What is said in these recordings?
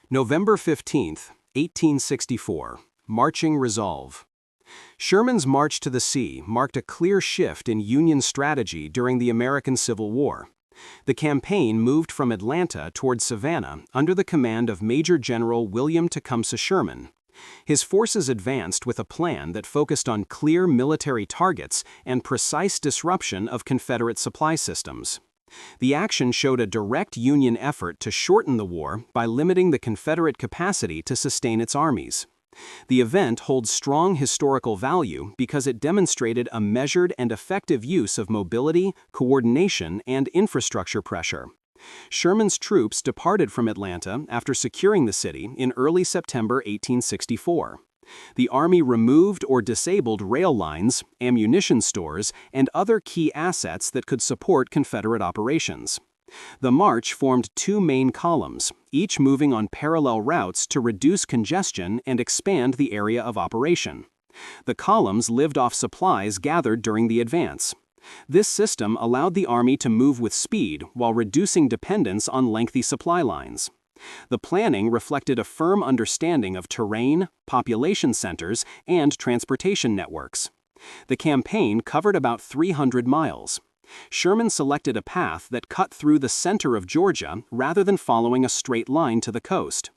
November 15, 1864, Marching Resolve. Sherman's march to the sea marked a clear shift in Union strategy during the American Civil War. The campaign moved from Atlanta toward Savannah under the command of Major General William Tecumseh Sherman. His forces advanced with a plan that focused on clear military targets and precise disruption of Confederate supply systems. The action showed a direct Union effort to shorten the war by limiting the Confederate capacity to sustain its armies. The event holds strong historical value because it demonstrated a measured and effective use of mobility, coordination, and infrastructure pressure. Sherman's troops departed from Atlanta after securing the city in early September 1864. The Army removed or disabled rail lines, ammunition stores, and other key assets that could support Confederate operations. The march formed two main columns, each moving on parallel routes to reduce congestion and expand the area of operation. The columns lived off supplies gathered during the advance. This system allowed the Army to move with speed while reducing dependence on lengthy supply lines. The planning reflected a firm understanding of terrain, population centers, and transportation networks. The campaign covered about 300 miles. Sherman selected a path that cut through the center of Georgia rather than following a straight line to the coast.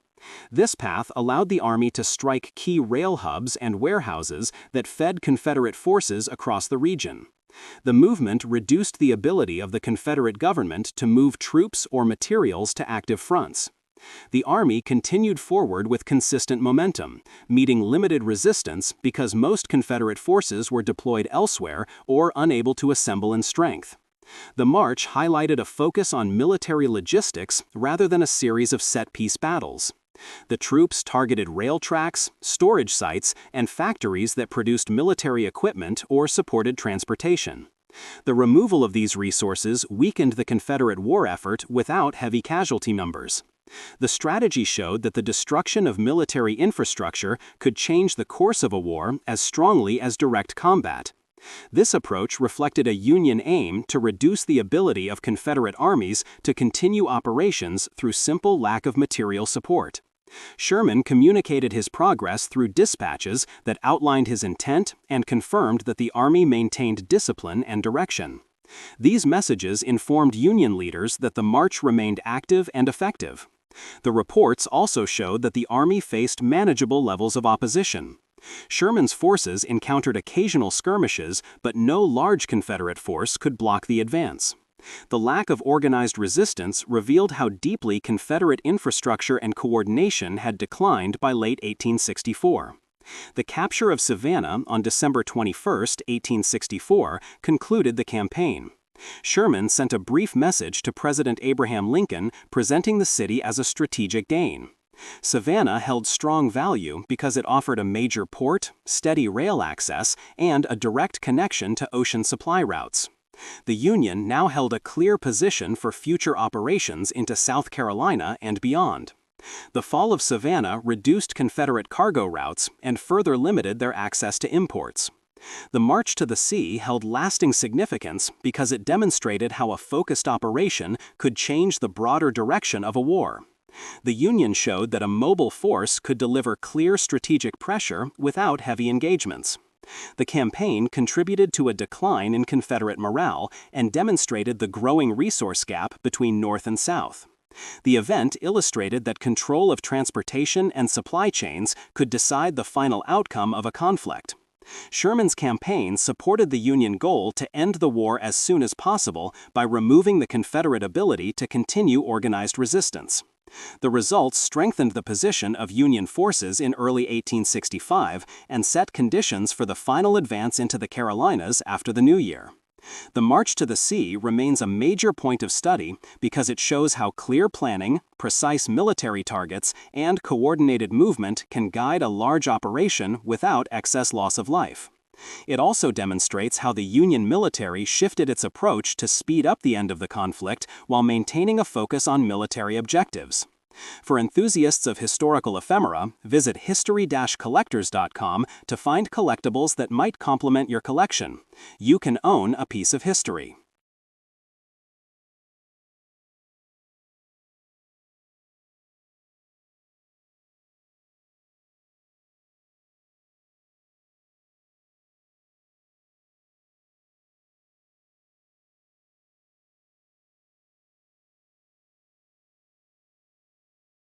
This path allowed the Army to strike key rail hubs and warehouses that fed Confederate forces across the region. The movement reduced the ability of the Confederate government to move troops or materials to active fronts. The Army continued forward with consistent momentum, meeting limited resistance because most Confederate forces were deployed elsewhere or unable to assemble in strength. The march highlighted a focus on military logistics rather than a series of set-piece battles. The troops targeted rail tracks, storage sites, and factories that produced military equipment or supported transportation. The removal of these resources weakened the Confederate war effort without heavy casualty numbers. The strategy showed that the destruction of military infrastructure could change the course of a war as strongly as direct combat. This approach reflected a Union aim to reduce the ability of Confederate armies to continue operations through simple lack of material support. Sherman communicated his progress through dispatches that outlined his intent and confirmed that the Army maintained discipline and direction. These messages informed Union leaders that the march remained active and effective. The reports also showed that the Army faced manageable levels of opposition. Sherman's forces encountered occasional skirmishes, but no large Confederate force could block the advance. The lack of organized resistance revealed how deeply Confederate infrastructure and coordination had declined by late 1864. The capture of Savannah on December 21, 1864, concluded the campaign. Sherman sent a brief message to President Abraham Lincoln presenting the city as a strategic gain. Savannah held strong value because it offered a major port, steady rail access, and a direct connection to ocean supply routes. The Union now held a clear position for future operations into South Carolina and beyond. The fall of Savannah reduced Confederate cargo routes and further limited their access to imports. The march to the sea held lasting significance because it demonstrated how a focused operation could change the broader direction of a war. The Union showed that a mobile force could deliver clear strategic pressure without heavy engagements. The campaign contributed to a decline in Confederate morale and demonstrated the growing resource gap between North and South. The event illustrated that control of transportation and supply chains could decide the final outcome of a conflict. Sherman's campaign supported the Union goal to end the war as soon as possible by removing the Confederate ability to continue organized resistance. The results strengthened the position of Union forces in early 1865 and set conditions for the final advance into the Carolinas after the New Year. The march to the sea remains a major point of study because it shows how clear planning, precise military targets, and coordinated movement can guide a large operation without excess loss of life. It also demonstrates how the Union military shifted its approach to speed up the end of the conflict while maintaining a focus on military objectives. For enthusiasts of historical ephemera, visit history-collectors.com to find collectibles that might complement your collection. You can own a piece of history.